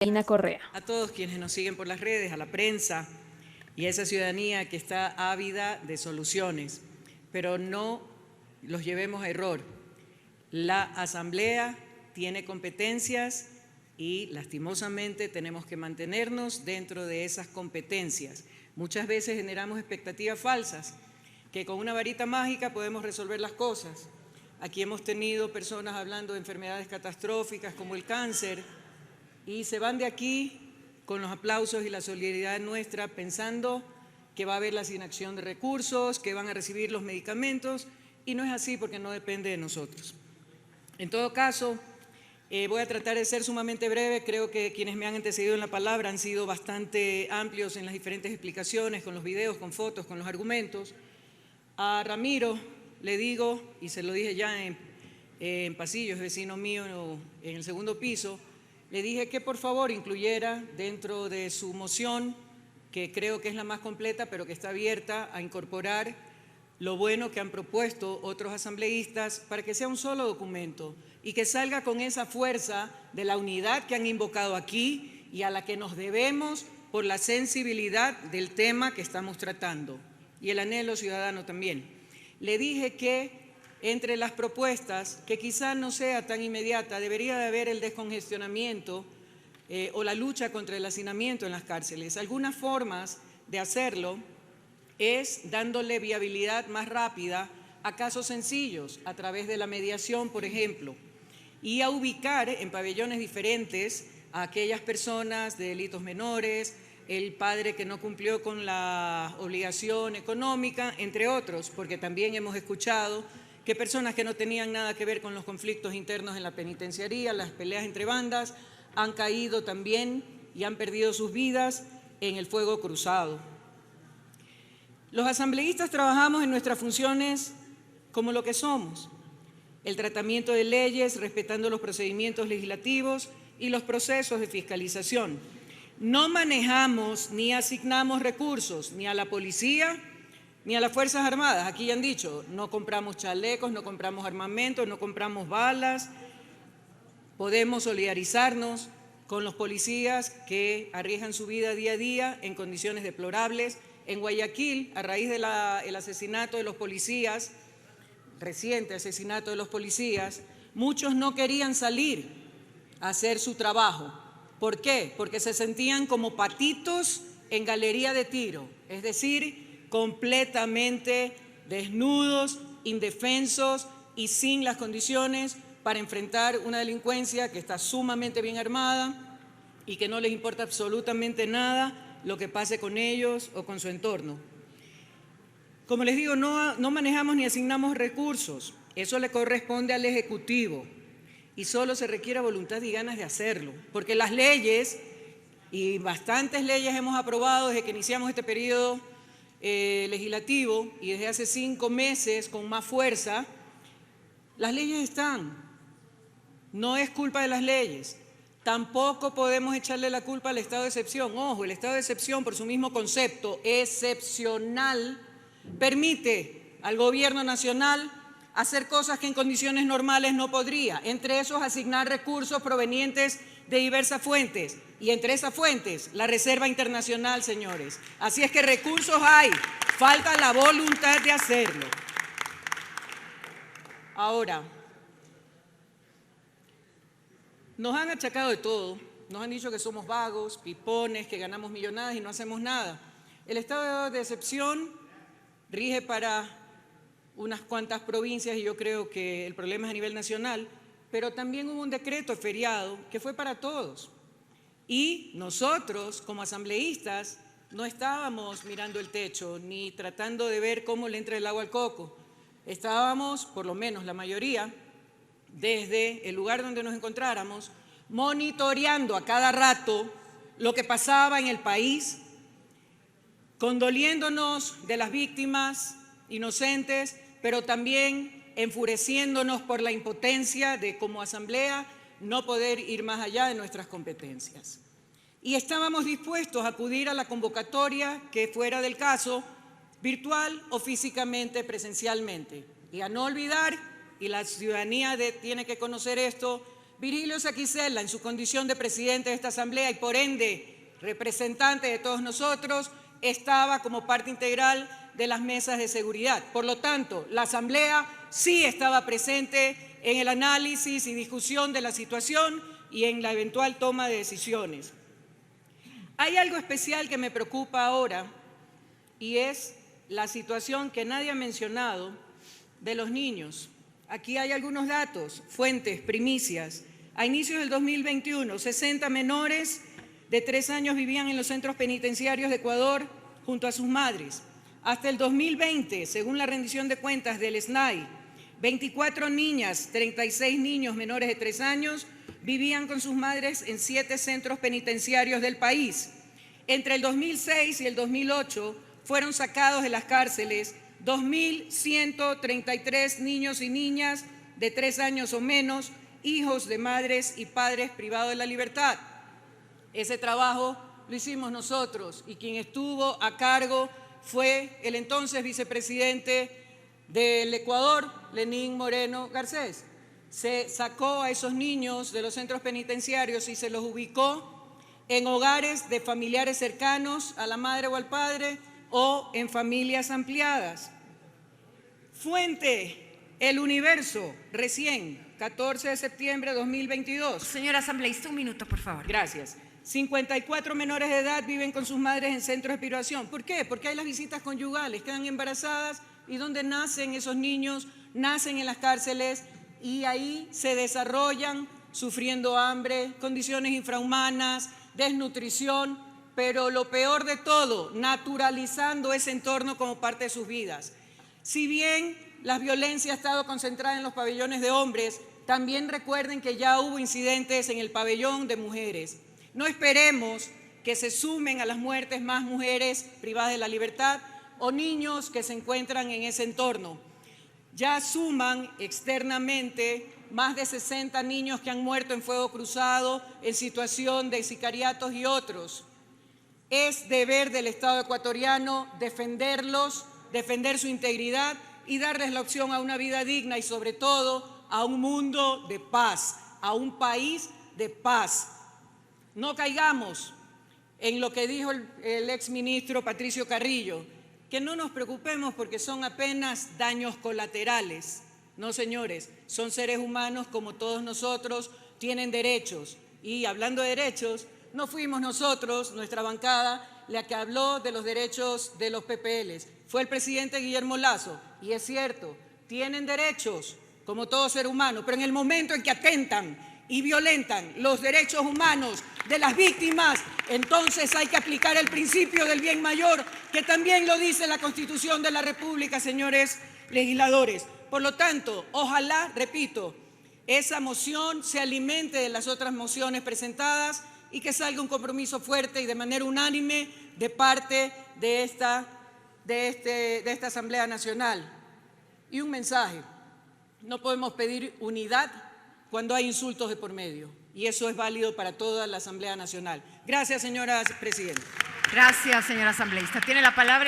Ina Correa. A todos quienes nos siguen por las redes, a la prensa y a esa ciudadanía que está ávida de soluciones, pero no los llevemos a error. La Asamblea tiene competencias y lastimosamente tenemos que mantenernos dentro de esas competencias. Muchas veces generamos expectativas falsas, que con una varita mágica podemos resolver las cosas. Aquí hemos tenido personas hablando de enfermedades catastróficas como el cáncer, y se van de aquí con los aplausos y la solidaridad nuestra pensando que va a haber la asignación de recursos, que van a recibir los medicamentos, y no es así porque no depende de nosotros. En todo caso, voy a tratar de ser sumamente breve. Creo que quienes me han antecedido en la palabra han sido bastante amplios en las diferentes explicaciones, con los videos, con fotos, con los argumentos. A Ramiro le digo, y se lo dije ya en pasillo, es vecino mío en el segundo piso, le dije que por favor incluyera dentro de su moción, que creo que es la más completa, pero que está abierta a incorporar lo bueno que han propuesto otros asambleístas para que sea un solo documento y que salga con esa fuerza de la unidad que han invocado aquí y a la que nos debemos por la sensibilidad del tema que estamos tratando y el anhelo ciudadano también. Le dije que entre las propuestas, que quizá no sea tan inmediata, debería de haber el descongestionamiento o la lucha contra el hacinamiento en las cárceles. Algunas formas de hacerlo es dándole viabilidad más rápida a casos sencillos, a través de la mediación, por ejemplo, y a ubicar en pabellones diferentes a aquellas personas de delitos menores, el padre que no cumplió con la obligación económica, entre otros, porque también hemos escuchado que personas que no tenían nada que ver con los conflictos internos en la penitenciaría, las peleas entre bandas, han caído también y han perdido sus vidas en el fuego cruzado. Los asambleístas trabajamos en nuestras funciones como lo que somos: el tratamiento de leyes, respetando los procedimientos legislativos y los procesos de fiscalización. No manejamos ni asignamos recursos ni a la policía ni a las Fuerzas Armadas. Aquí ya han dicho, no compramos chalecos, no compramos armamentos, no compramos balas. Podemos solidarizarnos con los policías que arriesgan su vida día a día en condiciones deplorables. En Guayaquil, a raíz del asesinato de los policías, reciente asesinato de los policías, muchos no querían salir a hacer su trabajo. ¿Por qué? Porque se sentían como patitos en galería de tiro, es decir, completamente desnudos, indefensos y sin las condiciones para enfrentar una delincuencia que está sumamente bien armada y que no les importa absolutamente nada lo que pase con ellos o con su entorno. Como les digo, no manejamos ni asignamos recursos, eso le corresponde al Ejecutivo y solo se requiere voluntad y ganas de hacerlo, porque las leyes, y bastantes leyes hemos aprobado desde que iniciamos este periodo legislativo y desde hace 5 meses con más fuerza, las leyes están. No es culpa de las leyes. Tampoco podemos echarle la culpa al estado de excepción. Ojo, el estado de excepción, por su mismo concepto, excepcional, permite al gobierno nacional hacer cosas que en condiciones normales no podría. Entre esos, asignar recursos provenientes de diversas fuentes. Y entre esas fuentes, la Reserva Internacional, señores. Así es que recursos hay, falta la voluntad de hacerlo. Ahora, nos han achacado de todo, nos han dicho que somos vagos, pipones, que ganamos millonadas y no hacemos nada. El estado de excepción rige para unas cuantas provincias y yo creo que el problema es a nivel nacional, pero también hubo un decreto feriado que fue para todos. Y nosotros, como asambleístas, no estábamos mirando el techo ni tratando de ver cómo le entra el agua al coco. Estábamos, por lo menos la mayoría, desde el lugar donde nos encontráramos, monitoreando a cada rato lo que pasaba en el país, condoliéndonos de las víctimas inocentes, pero también enfureciéndonos por la impotencia de, como asamblea, no poder ir más allá de nuestras competencias. Y estábamos dispuestos a acudir a la convocatoria que fuera del caso, virtual o físicamente, presencialmente. Y a no olvidar, y la ciudadanía tiene que conocer esto, Virgilio Saquicela, en su condición de presidente de esta Asamblea y por ende representante de todos nosotros, estaba como parte integral de las mesas de seguridad. Por lo tanto, la Asamblea sí estaba presente en el análisis y discusión de la situación y en la eventual toma de decisiones. Hay algo especial que me preocupa ahora y es la situación que nadie ha mencionado de los niños. Aquí hay algunos datos, fuentes, primicias. A inicios del 2021, 60 menores de 3 años vivían en los centros penitenciarios de Ecuador junto a sus madres. Hasta el 2020, según la rendición de cuentas del SNAI, 24 niñas, 36 niños menores de 3 años vivían con sus madres en 7 centros penitenciarios del país. Entre el 2006 y el 2008 fueron sacados de las cárceles 2.133 niños y niñas de 3 años o menos, hijos de madres y padres privados de la libertad. Ese trabajo lo hicimos nosotros y quien estuvo a cargo fue el entonces vicepresidente del Ecuador, Lenín Moreno Garcés. Se sacó a esos niños de los centros penitenciarios y se los ubicó en hogares de familiares cercanos a la madre o al padre o en familias ampliadas. Fuente, El Universo, recién, 14 de septiembre de 2022. Señora asambleísta, un minuto, por favor. Gracias. 54 menores de edad viven con sus madres en centros de privación. ¿Por qué? Porque hay las visitas conyugales, quedan embarazadas y donde nacen esos niños, nacen en las cárceles y ahí se desarrollan sufriendo hambre, condiciones infrahumanas, desnutrición, pero lo peor de todo, naturalizando ese entorno como parte de sus vidas. Si bien la violencia ha estado concentrada en los pabellones de hombres, también recuerden que ya hubo incidentes en el pabellón de mujeres. No esperemos que se sumen a las muertes más mujeres privadas de la libertad o niños que se encuentran en ese entorno. Ya suman externamente más de 60 niños que han muerto en fuego cruzado, en situación de sicariatos y otros. Es deber del Estado ecuatoriano defenderlos, defender su integridad y darles la opción a una vida digna y sobre todo a un mundo de paz, a un país de paz. No caigamos en lo que dijo el exministro Patricio Carrillo, que no nos preocupemos porque son apenas daños colaterales. No, señores, son seres humanos como todos nosotros, tienen derechos. Y hablando de derechos, no fuimos nosotros, nuestra bancada, la que habló de los derechos de los PPLs. Fue el presidente Guillermo Lasso. Y es cierto, tienen derechos como todo ser humano, pero en el momento en que atentan y violentan los derechos humanos de las víctimas, entonces hay que aplicar el principio del bien mayor, que también lo dice la Constitución de la República, señores legisladores. Por lo tanto, ojalá, repito, esa moción se alimente de las otras mociones presentadas y que salga un compromiso fuerte y de manera unánime de parte de esta Asamblea Nacional. Y un mensaje: no podemos pedir unidad cuando hay insultos de por medio, y eso es válido para toda la Asamblea Nacional. Gracias, señora presidenta. Gracias, señora asambleísta. Tiene la palabra